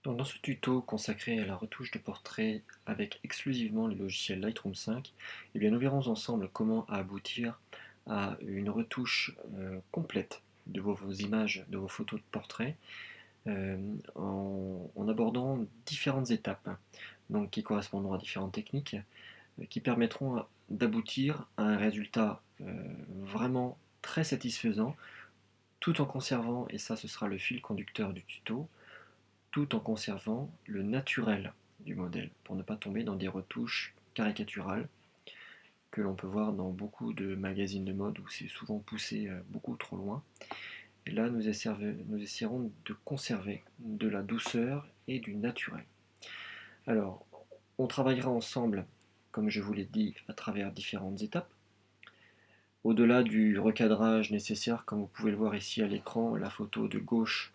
Donc dans ce tuto consacré à la retouche de portrait avec exclusivement le logiciel Lightroom 5, eh bien nous verrons ensemble comment aboutir à une retouche complète de vos images, de vos photos de portrait, en abordant différentes étapes, donc qui correspondront à différentes techniques, qui permettront d'aboutir à un résultat vraiment très satisfaisant, tout en conservant, et ça ce sera le fil conducteur du tuto, tout en conservant le naturel du modèle, pour ne pas tomber dans des retouches caricaturales que l'on peut voir dans beaucoup de magazines de mode où c'est souvent poussé beaucoup trop loin. Et là, nous essaierons de conserver de la douceur et du naturel. Alors, on travaillera ensemble, comme je vous l'ai dit, à travers différentes étapes. Au-delà du recadrage nécessaire, comme vous pouvez le voir ici à l'écran, la photo de gauche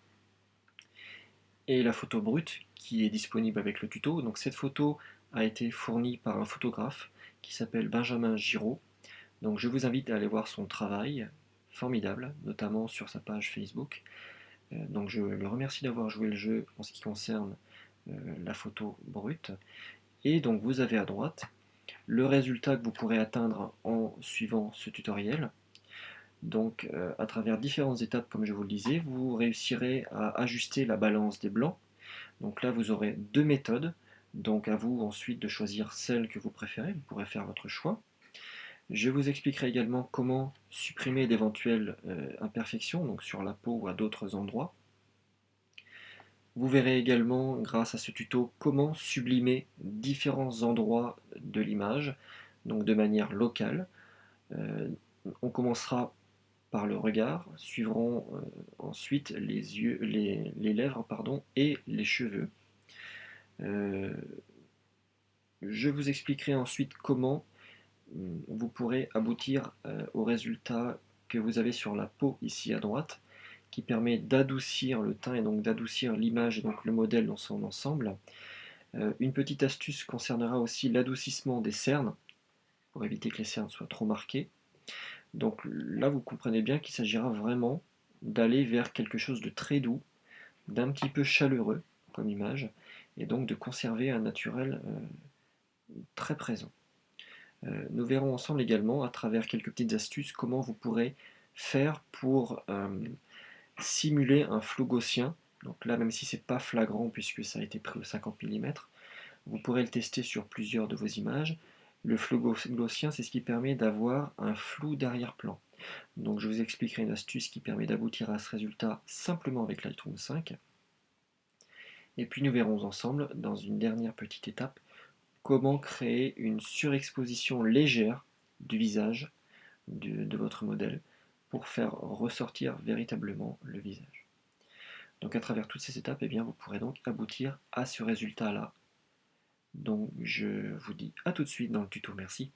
et la photo brute qui est disponible avec le tuto. Donc cette photo a été fournie par un photographe qui s'appelle Benjamin Giraud. Donc je vous invite à aller voir son travail formidable, notamment sur sa page Facebook. Donc je le remercie d'avoir joué le jeu en ce qui concerne la photo brute. Et donc vous avez à droite le résultat que vous pourrez atteindre en suivant ce tutoriel. Donc à travers différentes étapes, comme je vous le disais, vous réussirez à ajuster la balance des blancs. Donc là, vous aurez deux méthodes. Donc à vous ensuite de choisir celle que vous préférez. Vous pourrez faire votre choix. Je vous expliquerai également comment supprimer d'éventuelles imperfections, donc sur la peau ou à d'autres endroits. Vous verrez également, grâce à ce tuto, comment sublimer différents endroits de l'image, donc de manière locale. Euh, on commencera par le regard, suivront ensuite les yeux, les lèvres pardon, et les cheveux. Euh, je vous expliquerai ensuite comment vous pourrez aboutir au résultat que vous avez sur la peau ici à droite, qui permet d'adoucir le teint et donc d'adoucir l'image et donc le modèle dans son ensemble. Une petite astuce concernera aussi l'adoucissement des cernes, pour éviter que les cernes soient trop marquées. Donc là, vous comprenez bien qu'il s'agira vraiment d'aller vers quelque chose de très doux, d'un petit peu chaleureux comme image, et donc de conserver un naturel très présent. Nous verrons ensemble également, à travers quelques petites astuces, comment vous pourrez faire pour simuler un flou gaussien. Donc là, même si c'est pas flagrant puisque ça a été pris au 50 mm, vous pourrez le tester sur plusieurs de vos images. Le flou gaussien, c'est ce qui permet d'avoir un flou d'arrière-plan. Donc je vous expliquerai une astuce qui permet d'aboutir à ce résultat simplement avec Lightroom 5. Et puis nous verrons ensemble, dans une dernière petite étape, comment créer une surexposition légère du visage de votre modèle pour faire ressortir véritablement le visage. Donc à travers toutes ces étapes, eh bien, vous pourrez donc aboutir à ce résultat-là. Donc je vous dis à tout de suite dans le tuto, merci.